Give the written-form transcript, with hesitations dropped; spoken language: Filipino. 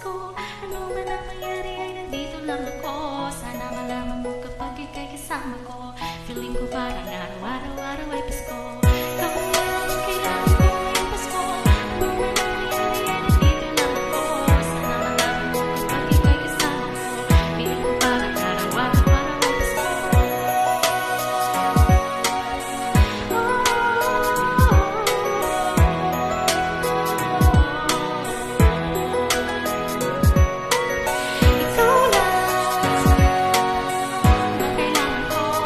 Pasko. Ano man ang mangyari ay nandito lang ako. Sana malaman mo kapag ika'y kasama ko. Feeling ko parang araw-araw ay Pasko. Ikaw lang ang kailangan ko ngayong Pasko. Ano man ang mangyari ay nandito lang ako. Sana malaman mo kapag ika'y kasama ko. Feeling ko parang araw-araw ay Pasko. Ikaw lang ang kailangan ko ngayong Pasko. Ikaw lang ang kailangan ko ngayong Pasko.